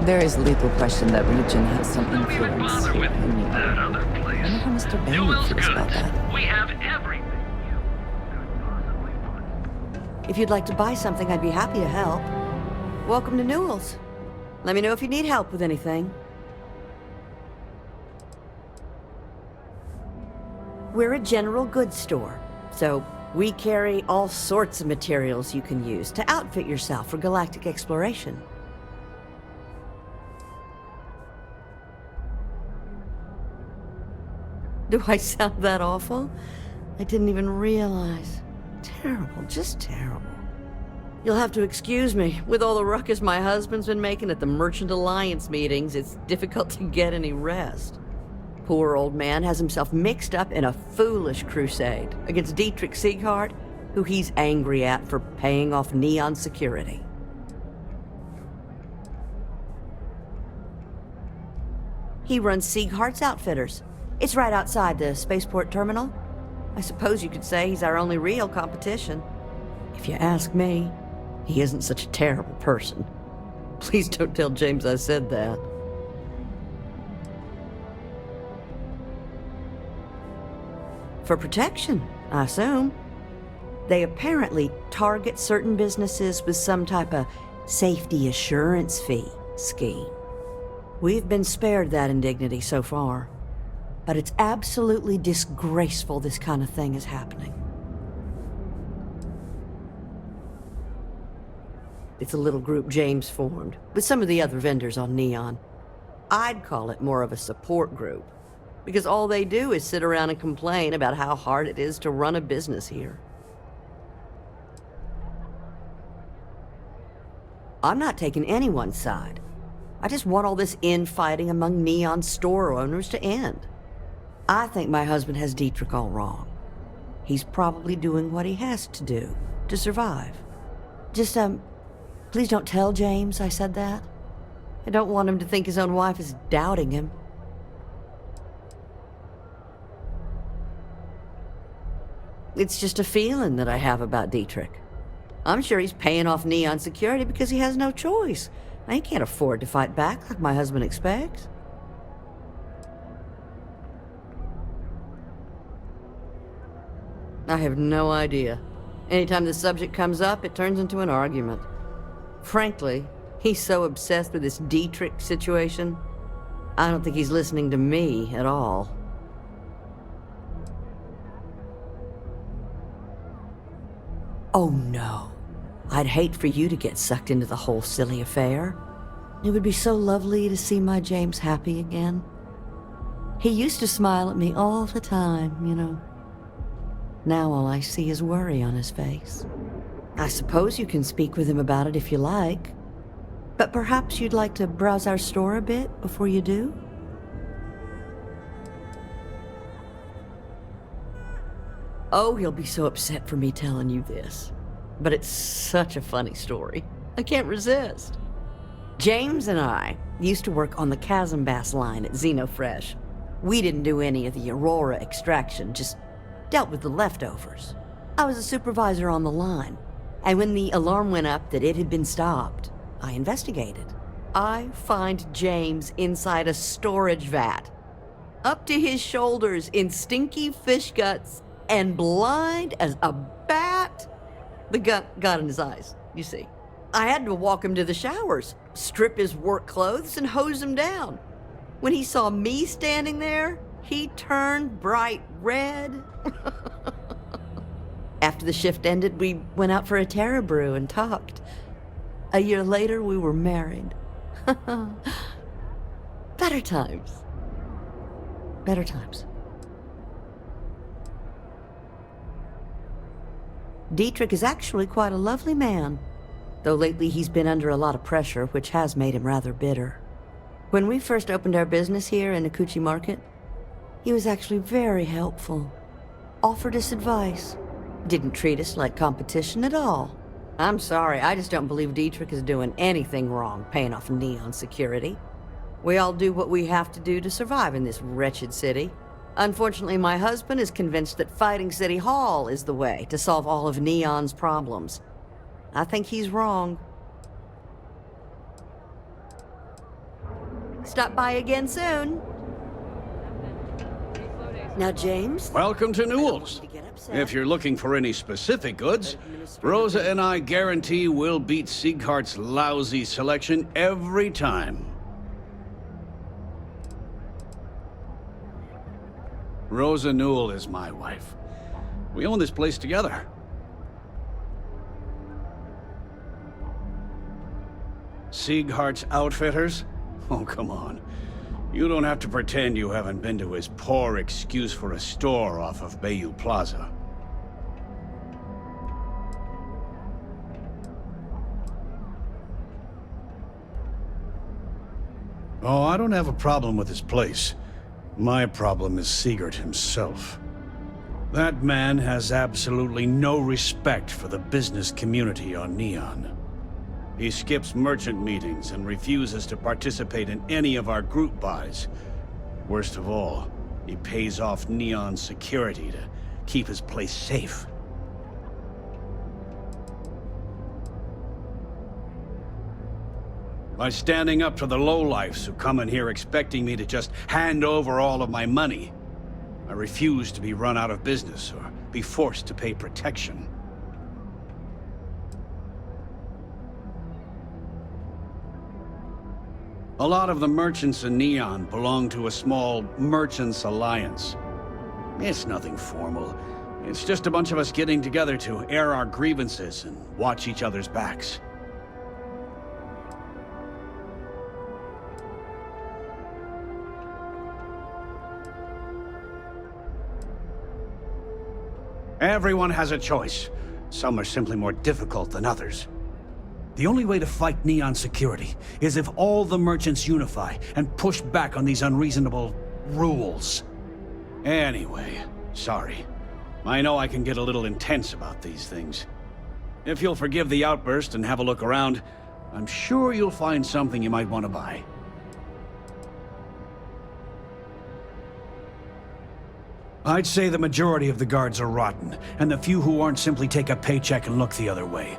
There is little question that religion has some influence here in New York. I wonder how Mr. Bailey feels about that. We have everything. If you'd like to buy something, I'd be happy to help. Welcome to Newill's. Let me know if you need help with anything. We're a general goods store, so we carry all sorts of materials you can use to outfit yourself for galactic exploration. Do I sound that awful? I didn't even realize. Terrible, just terrible. You'll have to excuse me. With all the ruckus my husband's been making at the Merchant Alliance meetings, it's difficult to get any rest. Poor old man has himself mixed up in a foolish crusade against Dietrich Sieghart, who he's angry at for paying off Neon security. He runs Sieghart's Outfitters. It's right outside the spaceport terminal. I suppose you could say he's our only real competition. If you ask me, he isn't such a terrible person. Please don't tell James I said that. For protection, I assume. They apparently target certain businesses with some type of safety assurance fee scheme. We've been spared that indignity so far, but it's absolutely disgraceful this kind of thing is happening. It's a little group James formed with some of the other vendors on Neon. I'd call it more of a support group, because all they do is sit around and complain about how hard it is to run a business here. I'm not taking anyone's side. I just want all this infighting among Neon store owners to end. I think my husband has Dietrich all wrong. He's probably doing what he has to do to survive. Just, please don't tell James I said that. I don't want him to think his own wife is doubting him. It's just a feeling that I have about Dietrich. I'm sure he's paying off Neon security because he has no choice. He can't afford to fight back like my husband expects. I have no idea. Anytime the subject comes up, it turns into an argument. Frankly, he's so obsessed with this Dietrich situation, I don't think he's listening to me at all. Oh no. I'd hate for you to get sucked into the whole silly affair. It would be so lovely to see my James happy again. He used to smile at me all the time, you know. Now all I see is worry on his face. I suppose you can speak with him about it if you like. But perhaps you'd like to browse our store a bit before you do? Oh, he'll be so upset for me telling you this. But it's such a funny story. I can't resist. James and I used to work on the Chasm Bass line at Xenofresh. We didn't do any of the Aurora extraction, just dealt with the leftovers. I was a supervisor on the line, and when the alarm went up that it had been stopped, I investigated. I find James inside a storage vat, up to his shoulders in stinky fish guts and blind as a bat. The gut got in his eyes, you see. I had to walk him to the showers, strip his work clothes, and hose him down. When he saw me standing there, he turned bright red. After the shift ended, we went out for a Terra brew and talked. A year later, we were married. Better times. Better times. Dietrich is actually quite a lovely man, though lately he's been under a lot of pressure, which has made him rather bitter. When we first opened our business here in Akuchi Market, he was actually very helpful. Offered us advice. Didn't treat us like competition at all. I'm sorry, I just don't believe Dietrich is doing anything wrong paying off Neon security. We all do what we have to do to survive in this wretched city. Unfortunately, my husband is convinced that fighting City Hall is the way to solve all of Neon's problems. I think he's wrong. stop by again soon. Now, James? Welcome to Newell's. If you're looking for any specific goods, Rosa and I guarantee we'll beat Sieghart's lousy selection every time. Rosa Newell is my wife. We own this place together. Sieghart's Outfitters? Oh, come on. You don't have to pretend you haven't been to his poor excuse for a store off of Bayou Plaza. Oh, I don't have a problem with his place. My problem is Sieghart himself. That man has absolutely no respect for the business community on Neon. He skips merchant meetings and refuses to participate in any of our group buys. Worst of all, he pays off Neon security to keep his place safe. By standing up to the lowlifes who come in here expecting me to just hand over all of my money, I refuse to be run out of business or be forced to pay protection. A lot of the merchants in Neon belong to a small merchants alliance. It's nothing formal. It's just a bunch of us getting together to air our grievances and watch each other's backs. Everyone has a choice. Some are simply more difficult than others. The only way to fight Neon security is if all the merchants unify and push back on these unreasonable rules. Anyway, sorry. I know I can get a little intense about these things. If you'll forgive the outburst and have a look around, I'm sure you'll find something you might want to buy. I'd say the majority of the guards are rotten, and the few who aren't simply take a paycheck and look the other way.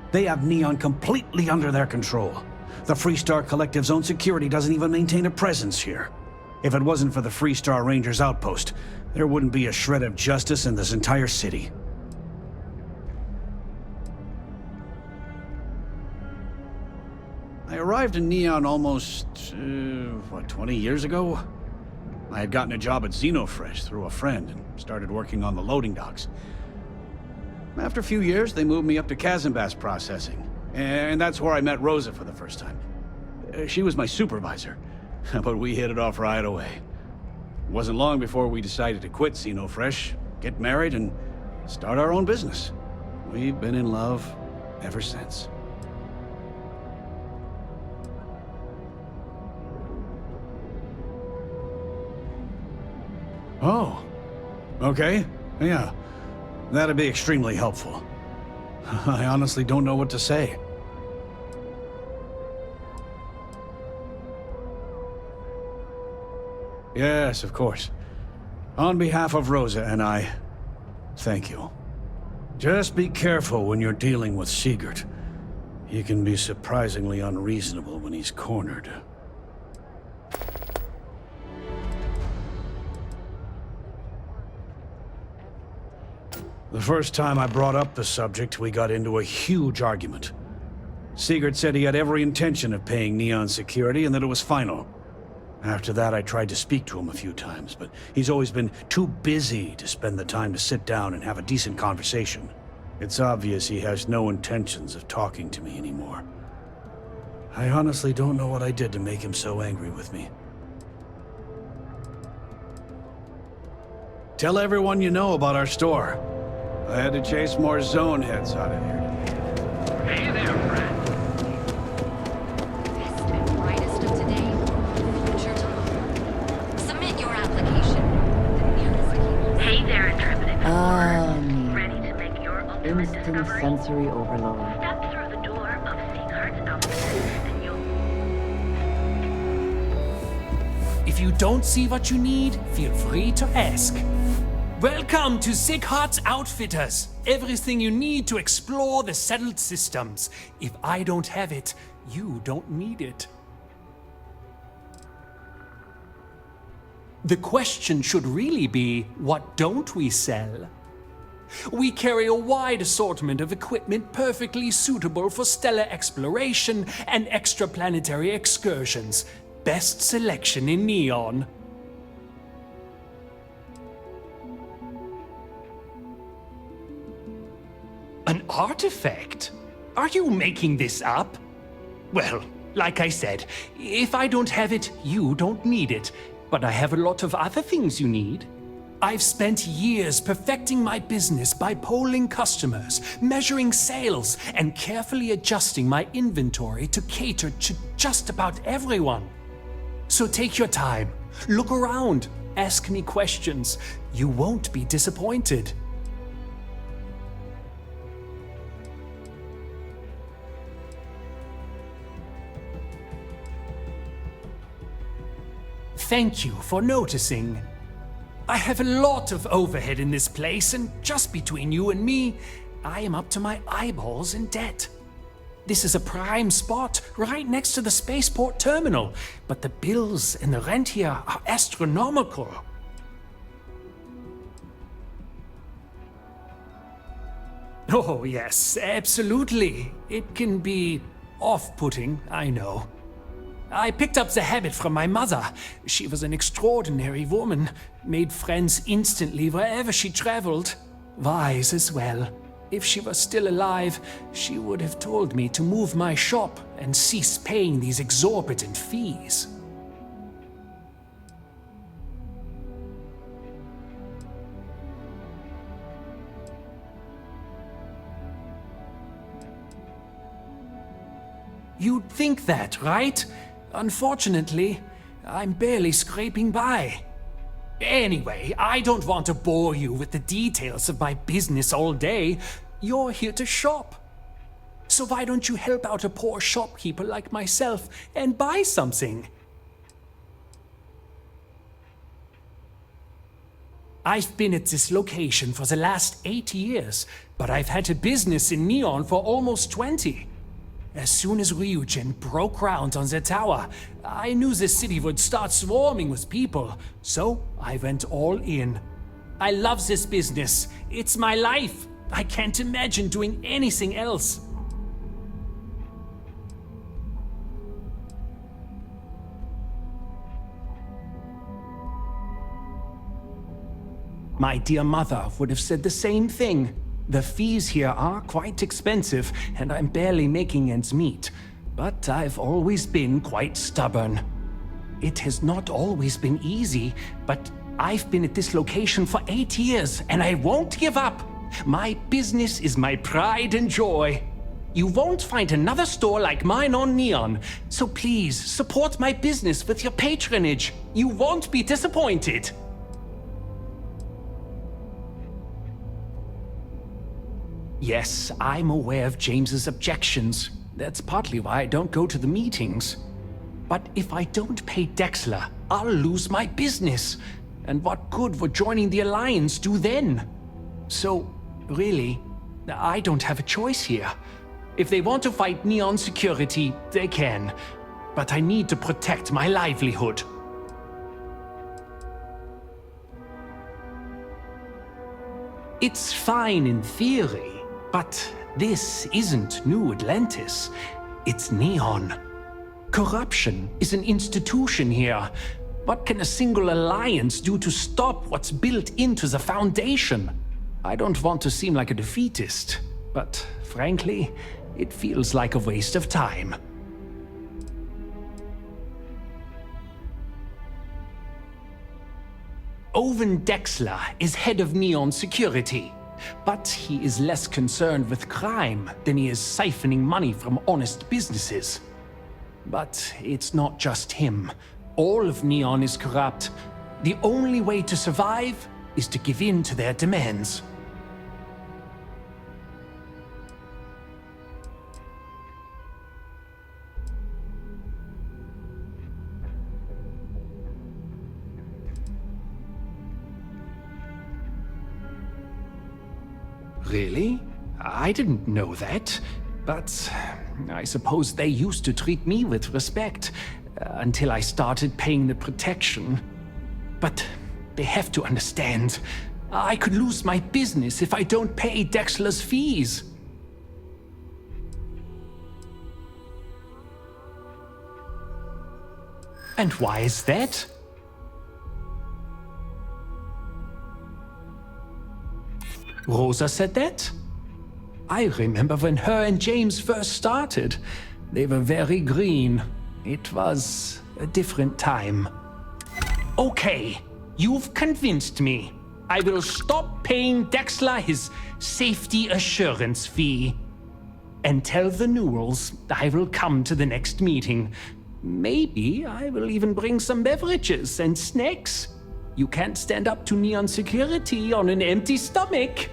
They have Neon completely under their control. The Freestar Collective's own security doesn't even maintain a presence here. If it wasn't for the Freestar Rangers outpost, there wouldn't be a shred of justice in this entire city. I arrived in Neon almost, 20 years ago? I had gotten a job at Xenofresh through a friend and started working on the loading docks. After a few years, they moved me up to Kazanbass processing, and that's where I met Rosa for the first time. She was my supervisor, but we hit it off right away. It wasn't long before we decided to quit Xenofresh, get married, and start our own business. We've been in love ever since. Oh, okay, yeah. That'd be extremely helpful. I honestly don't know what to say. Yes, of course. On behalf of Rosa and I, thank you. Just be careful when you're dealing with Sieghart. He can be surprisingly unreasonable when he's cornered. The first time I brought up the subject, we got into a huge argument. Sieghart said he had every intention of paying Neon security and that it was final. After that, I tried to speak to him a few times, but he's always been too busy to spend the time to sit down and have a decent conversation. It's obvious he has no intentions of talking to me anymore. I honestly don't know what I did to make him so angry with me. Tell everyone you know about our store. I had to chase more zone heads out of here. Hey there, friend. Best and brightest of today, future tomorrow. Submit your application. Hey there, intrepid explorer. Neon. Ready to make your ultimate Instant discovery? sensory overload. Step through the door of Sieghart's Outfitters and you'll... If you don't see what you need, feel free to ask. Welcome to Sieghart's Outfitters. Everything you need to explore the settled systems. If I don't have it, you don't need it. The question should really be, what don't we sell? We carry a wide assortment of equipment perfectly suitable for stellar exploration and extraplanetary excursions. Best selection in Neon. An artifact? Are you making this up? Well, like I said, if I don't have it, you don't need it. But I have a lot of other things you need. I've spent years perfecting my business by polling customers, measuring sales, and carefully adjusting my inventory to cater to just about everyone. So take your time, look around, ask me questions. You won't be disappointed. Thank you for noticing. I have a lot of overhead in this place, and just between you and me, I am up to my eyeballs in debt. This is a prime spot right next to the spaceport terminal, but the bills and the rent here are astronomical. Oh yes, absolutely. It can be off-putting, I know. I picked up the habit from my mother. She was an extraordinary woman, made friends instantly wherever she traveled. Wise as well. If she was still alive, she would have told me to move my shop and cease paying these exorbitant fees. You'd think that, right? Unfortunately, I'm barely scraping by. Anyway, I don't want to bore you with the details of my business all day. You're here to shop. So why don't you help out a poor shopkeeper like myself and buy something? I've been at this location for the last 8 years, but I've had a business in Neon for almost 20. As soon as Ryujin broke ground on the tower, I knew the city would start swarming with people, so I went all in. I love this business. It's my life. I can't imagine doing anything else. My dear mother would have said the same thing. The fees here are quite expensive, and I'm barely making ends meet. But I've always been quite stubborn. It has not always been easy, but I've been at this location for 8 years, and I won't give up. My business is my pride and joy. You won't find another store like mine on Neon, so please support my business with your patronage. You won't be disappointed. Yes, I'm aware of James's objections. That's partly why I don't go to the meetings. But if I don't pay Dexler, I'll lose my business. And what good would joining the Alliance do then? So, really, I don't have a choice here. If they want to fight Neon security, they can. But I need to protect my livelihood. It's fine in theory. But this isn't New Atlantis. It's Neon. Corruption is an institution here. What can a single alliance do to stop what's built into the foundation? I don't want to seem like a defeatist, but frankly, it feels like a waste of time. Owen Dexler is head of Neon Security. But he is less concerned with crime than he is siphoning money from honest businesses. But it's not just him. All of Neon is corrupt. The only way to survive is to give in to their demands. Really? I didn't know that. But I suppose they used to treat me with respect, until I started paying the protection. But they have to understand. I could lose my business if I don't pay Dexler's fees. And why is that? Rosa said that? I remember when her and James first started. They were very green. It was a different time. Okay, you've convinced me. I will stop paying Dexler his safety assurance fee. And tell the Newells I will come to the next meeting. Maybe I will even bring some beverages and snacks. You can't stand up to Neon security on an empty stomach.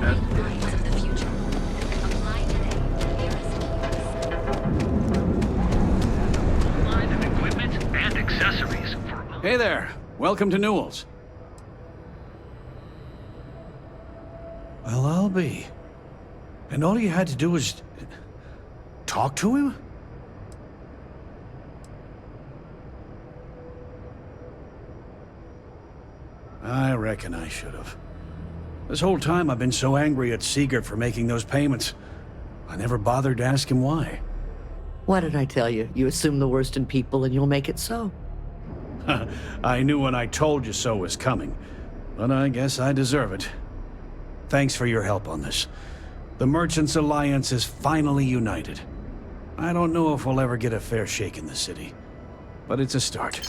Guardians of the future. Apply today. Line of equipment and accessories for all. Hey there. Welcome to Newell's. Well, I'll be. And all you had to do was talk to him? I reckon I should have. This whole time I've been so angry at Sieghart for making those payments. I never bothered to ask him why. What did I tell you? You assume the worst in people and you'll make it so. I knew when I told you so was coming, but I guess I deserve it. Thanks for your help on this. The Merchants Alliance is finally united. I don't know if we'll ever get a fair shake in the city, but it's a start.